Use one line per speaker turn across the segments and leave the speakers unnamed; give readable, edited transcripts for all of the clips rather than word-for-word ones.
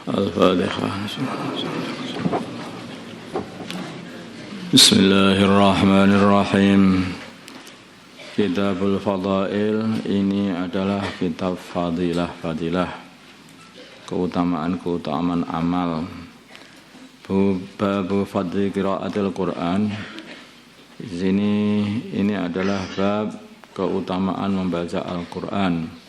Al-Fatihah. Bismillahirrahmanirrahim. Kitabul Fadail ini adalah kitab fadilah, keutamaan amal. Bab fadli qiraatil Quran. Di sini ini adalah bab keutamaan membaca Al-Quran.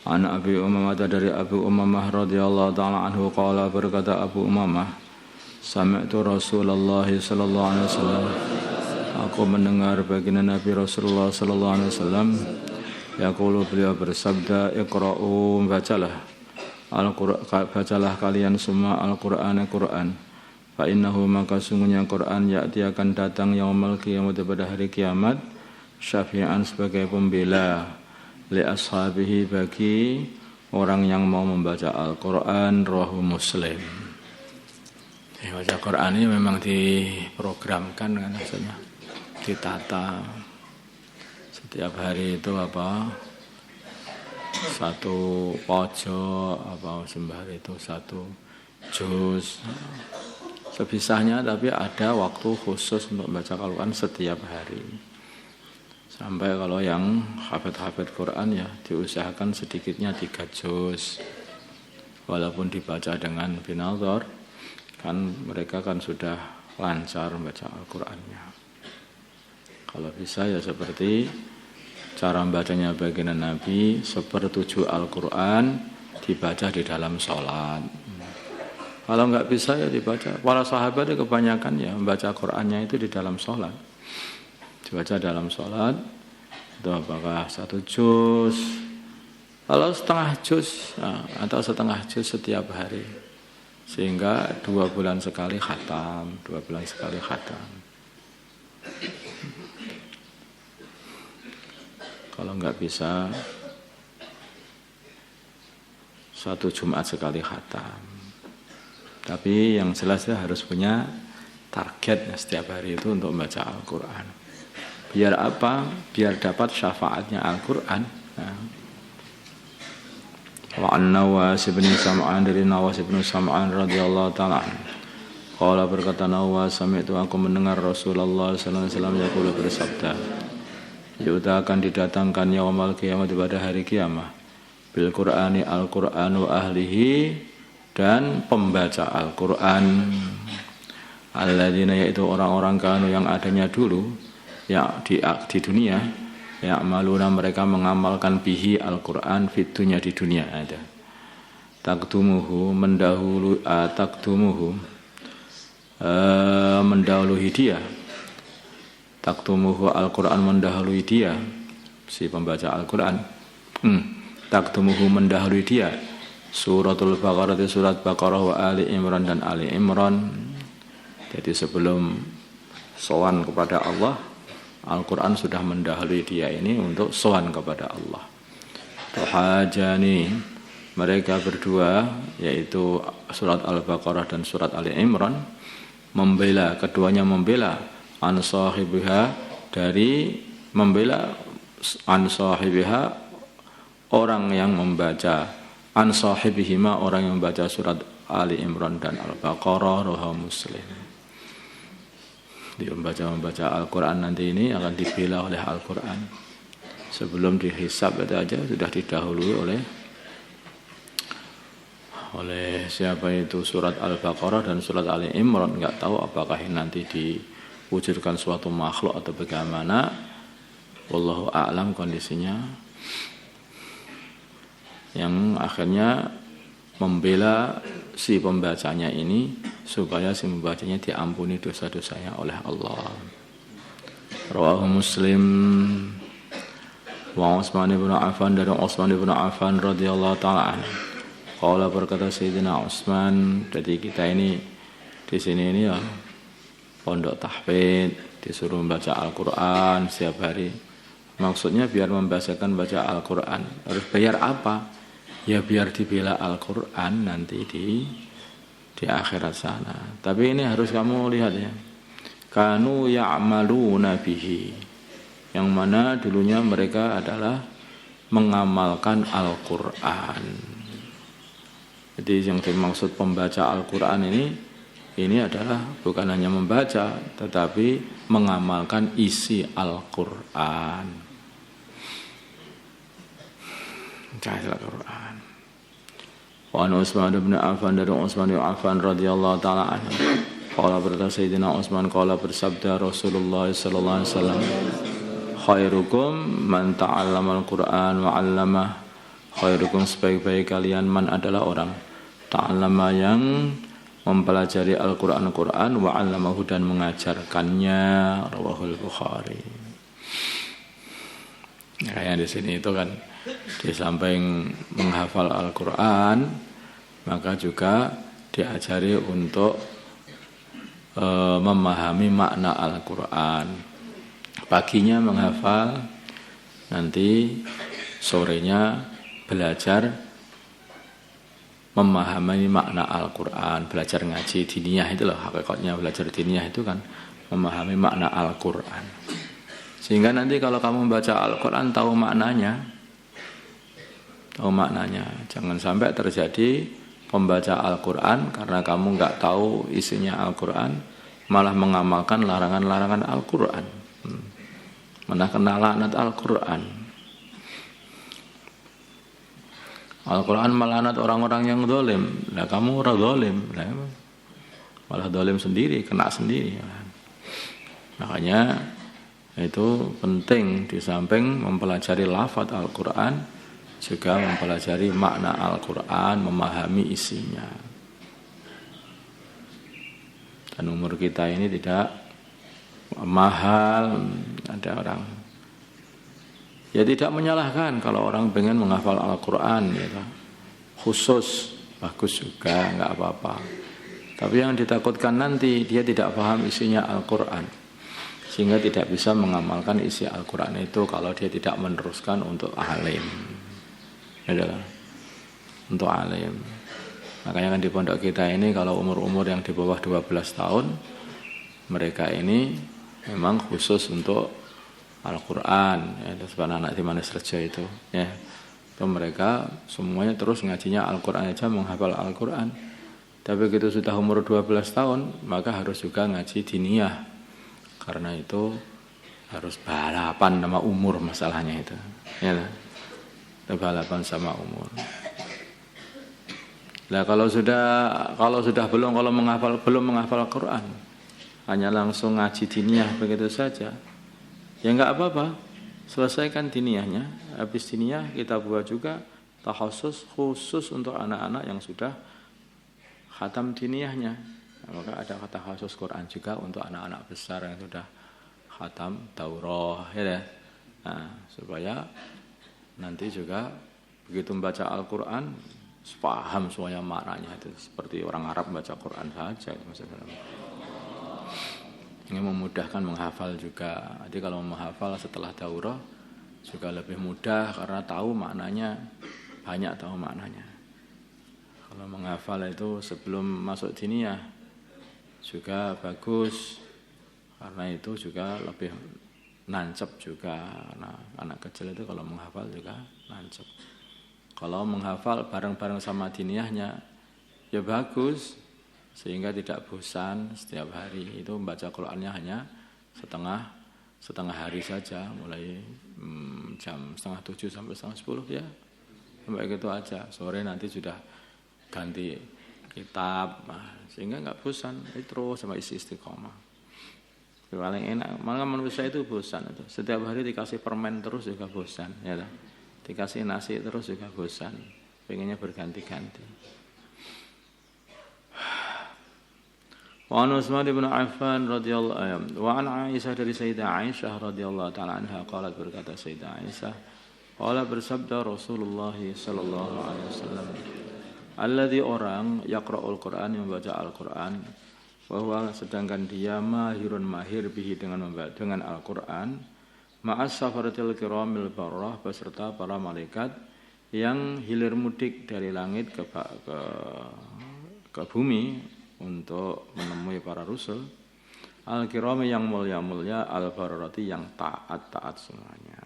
An Abi Umamah, dari Abu Umamah radhiyallahu ta'ala anhu qala, berkata Abu Umamah, sami'tu Rasulullah sallallahu alaihi wasallam, aku mendengar baginda Nabi Rasulullah sallallahu alaihi wasallam yaqulu, beliau bersabda, iqra'u, bacalah kalian semua Al-Qur'an, fa innahu, maka sungguhnya Quran ya'ti akan datang yaumul qiyamah, pada hari kiamat, syafi'an, sebagai pembela, li ashabihi, bagi orang yang mau membaca Al-Quran. Rawahu Muslim. Baca Quran ini memang diprogramkan kan, maksudnya ditata setiap hari itu satu pojok, sembari itu satu juz sebisanya, tapi ada waktu khusus untuk membaca Al-Quran setiap hari. Sampai kalau yang hafid Quran ya diusahakan sedikitnya 3 juz. Walaupun dibaca dengan binadhar, kan mereka kan sudah lancar membaca Al-Qur'annya. Kalau bisa ya seperti cara membacanya baginda Nabi, 1/7 Al-Qur'an dibaca di dalam sholat. Kalau enggak bisa ya dibaca. Para sahabat kebanyakan ya membaca Qur'annya itu di dalam sholat. Dibaca dalam sholat itu apakah 1 juz, kalau setengah juz atau setengah juz setiap hari, sehingga 2 bulan sekali khatam, kalau enggak bisa 1 Jumat sekali khatam. Tapi yang jelasnya harus punya target setiap hari itu untuk membaca Al-Quran. Biar apa? Biar dapat syafaatnya Al-Quran. Wa an-Nawas bin Sam'an, dari Nawas bin Sam'an radhiyallahu ta'ala anhu qala, berkata Nawas, sami'tu, aku mendengar Rasulullah sallallahu alaihi wasallam yaqulu, bersabda, yu'ta, akan didatangkan yaumul qiyamah, pada hari kiamat, bil Qur'ani, Al-Qur'an, wa ahlihi, dan pembaca Al-Qur'an, alladzina, yaitu orang-orang kanu yang adanya dulu ya di dunia, ya maluna, mereka mengamalkan bihi Al-Quran, fitunya, di dunia ada. Taqdumuhu, mendahului dia. Taqdumuhu, Al-Quran mendahului dia, si pembaca Al-Quran. Taqdumuhu, mendahului dia. Suratul Baqarah, surat Baqarah, wa Ali Imran, dan Ali Imran. Jadi sebelum sowan kepada Allah, Al-Quran sudah mendahului dia ini untuk sowan kepada Allah. Tuhajani, mereka berdua, yaitu surat Al-Baqarah dan surat Ali Imran, keduanya membela an sahibiha, dari membela an sahibiha, orang yang membaca, an sahibihima, orang yang membaca surat Ali Imran dan Al-Baqarah. Rawahu Muslim. Membaca Al-Quran nanti ini akan dibela oleh Al-Quran. Sebelum dihisab itu aja sudah didahului oleh siapa itu, surat Al-Baqarah dan surat Ali Imran. Enggak tahu apakah ini nanti diwujudkan suatu makhluk atau bagaimana, wallahu a'lam kondisinya, yang akhirnya membela si pembacanya ini supaya si pembacanya diampuni dosa-dosanya oleh Allah. Rawahu Muslim. Wa Utsman bin Affan, dari Utsman bin Affan radhiyallahu ta'ala anhu qala, berkata Sayyidina Utsman, jadi kita ini di sini ini ya pondok tahfidz, disuruh membaca Al-Quran setiap hari. Maksudnya biar membiasakan baca Al-Quran. Harus bayar apa? Ya biar dibela Al-Quran nanti di akhirat sana. Tapi ini harus kamu lihat ya, kanu ya'maluna bihi, yang mana dulunya mereka adalah mengamalkan Al-Quran. Jadi yang dimaksud pembaca Al-Quran ini adalah bukan hanya membaca, tetapi mengamalkan isi Al-Quran. Al-Quran. Wa an Utsman bin Affan, dari Utsman bin Affan radhiyallahu taala anhu. Qala berkata Sayyidina Utsman, qala bersabda Rasulullah sallallahu alaihi wasallam, khairukum man ta'allama al-Qur'an wa 'allamah. Khairukum, sebaik-baik kalian, man adalah orang ta'allama yang mempelajari Al-Qur'an wa 'allamahu dan mengajarkannya. Rawahul Bukhari. Kayak di sini itu kan di samping menghafal Al-Qur'an, maka juga diajari untuk memahami makna Al-Qur'an. Paginya menghafal, nanti sorenya belajar memahami makna Al-Qur'an, belajar ngaji diniyah itu loh, hakikatnya belajar diniyah itu kan memahami makna Al-Qur'an. Sehingga nanti kalau kamu membaca Al-Qur'an tahu maknanya. Jangan sampai terjadi pembaca Al-Qur'an karena kamu enggak tahu isinya Al-Qur'an malah mengamalkan larangan-larangan Al-Qur'an. Mana kena laknat Al-Qur'an. Al-Qur'an melaknat orang-orang yang zalim. Lah kamu ora zalim, malah zalim sendiri, kena sendiri. Makanya itu penting di samping mempelajari lafaz Al-Qur'an juga mempelajari makna Al-Qur'an, memahami isinya. Dan umur kita ini tidak mahal. Ada orang ya tidak menyalahkan kalau orang pengen menghafal Al-Qur'an gitu. Khusus bagus juga, enggak apa-apa. Tapi yang ditakutkan nanti dia tidak paham isinya Al-Qur'an sehingga tidak bisa mengamalkan isi Al-Qur'an itu kalau dia tidak meneruskan untuk alim. Adalah untuk alim. Makanya kan di pondok kita ini kalau umur-umur yang di bawah 12 tahun mereka ini memang khusus untuk Al-Qur'an ya, sebenarnya anak di Manis Rejo itu ya. Itu mereka semuanya terus ngajinya Al-Qur'an aja, menghafal Al-Qur'an. Tapi begitu sudah umur 12 tahun maka harus juga ngaji diniyah. Karena itu harus balapan sama umur masalahnya itu. Ya. Balapan sama umur. Nah, kalau belum menghafal Al-Qur'an, hanya langsung ngaji diniyah begitu saja. Ya enggak apa-apa. Selesaikan diniyahnya. Habis diniyah kita buat juga tahassus khusus untuk anak-anak yang sudah khatam diniyahnya. Nah, maka ada tahassus Quran juga untuk anak-anak besar yang sudah khatam daurah ya. Nah, supaya nanti juga begitu membaca Al-Qur'an paham semuanya maknanya, itu seperti orang Arab membaca Quran saja ini memudahkan menghafal juga. Jadi kalau menghafal setelah daurah juga lebih mudah karena tahu maknanya, banyak tahu maknanya. Kalau menghafal itu sebelum masuk diniyah juga bagus karena itu juga lebih nancep juga. Nah, anak kecil itu kalau menghafal juga nancep. Kalau menghafal bareng-bareng sama diniyahnya ya bagus, sehingga tidak bosan setiap hari. Itu membaca Qur'annya hanya setengah hari saja, mulai jam 6:30 sampai 9:30 ya. Sampai gitu aja. Sore nanti sudah ganti kitab, sehingga enggak bosan, terus sama isi istiqomah. Paling enak, malah manusia itu bosan itu. Setiap hari dikasih permen terus juga bosan, ya lah. Dikasih nasi terus juga bosan. Pengennya berganti-ganti. Wa an Utsman bin Affan radhiyallahu wa an Aisyah, dari Sayyidah Aisyah radhiyallahu taala anha qalat, berkata Sayyidah Aisyah, qala bersabda Rasulullah sallallahu alaihi wasallam, alladzi orang yaqra'ul Qur'an, yang membaca Al-Qur'an, bahwa sedangkan dia mahir bihi dengan Al-Qur'an, ma'as safaratil kiramil barrah, beserta para malaikat yang hilir mudik dari langit ke bumi untuk menemui para rasul, al-kirami yang mulia-mulia, al-bararati yang taat-taat semuanya.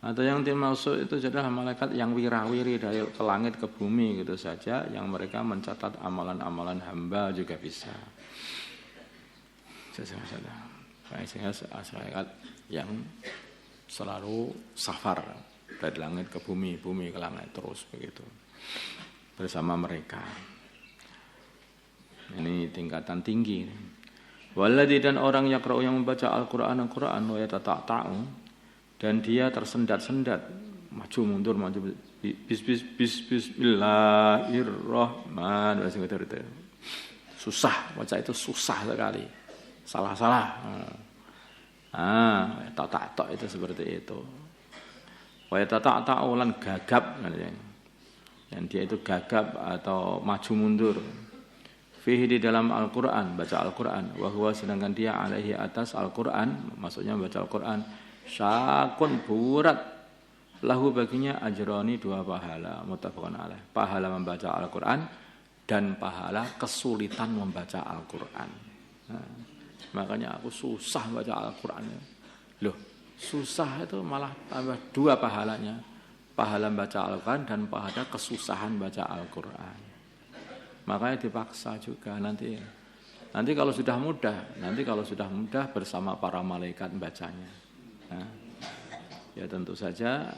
Atau yang dimaksud itu adalah malaikat yang wirawiri dari ke langit ke bumi gitu saja, yang mereka mencatat amalan-amalan hamba juga bisa. Sehingga malaikat yang selalu safar dari langit ke bumi, bumi ke langit terus begitu bersama mereka. Ini tingkatan tinggi. Waladhi dan orang yaqra'u yang membaca Al-Qur'an wa yatata'u dan dia tersendat-sendat maju mundur bismillahirrahmanirrahim. Susah baca itu, susah sekali, salah-salah. Tak itu seperti itu. Wa yatata'u lan gagap, dan dia itu gagap atau maju mundur. Fihi di dalam Al-Qur'an, baca Al-Qur'an, wa huwa sedangkan dia alaihi atas Al-Qur'an, maksudnya baca Al-Qur'an, syakun berat lahu baginya ajroni 2 pahala muttafaqun alaih, pahala membaca Al-Qur'an dan pahala kesulitan membaca Al-Qur'an. Makanya aku susah baca Al-Qur'an. Loh, susah itu malah tambah 2 pahalanya. Pahala membaca Al-Qur'an dan pahala kesusahan baca Al-Qur'an. Makanya dipaksa juga nanti kalau sudah mudah bersama para malaikat bacanya. Ya tentu saja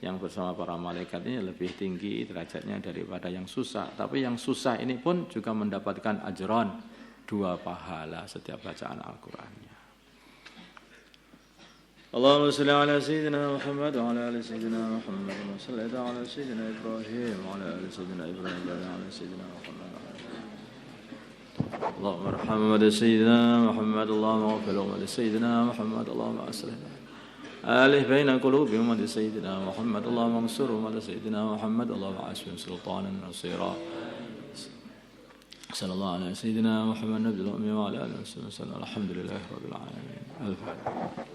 yang bersama para malaikat ini lebih tinggi derajatnya daripada yang susah. Tapi yang susah ini pun juga mendapatkan ajron 2 pahala setiap bacaan Al-Qur'annya. Allahumma shalli ala sayyidina Muhammad wa ala ali sayyidina Muhammad wa salli ala sayyidina Ibrahim wa ala ali sayyidina Ibrahim wa ala sayyidina Muhammad. Allahumma arham sayyidina Muhammad, Allahumma ighfir li sayyidina Muhammad, Allahumma aslih alih baina qulubi ummati sayyidina Muhammad, Allahumma ansur ummati sayyidina Muhammad, Allahumma asbih sultanan nasira. Sallallahu alaihi sayyidina Muhammad nabiyil ummi wa ala alihi wasallam. Alhamdulillahirabbil alamin. Al-Fatihah.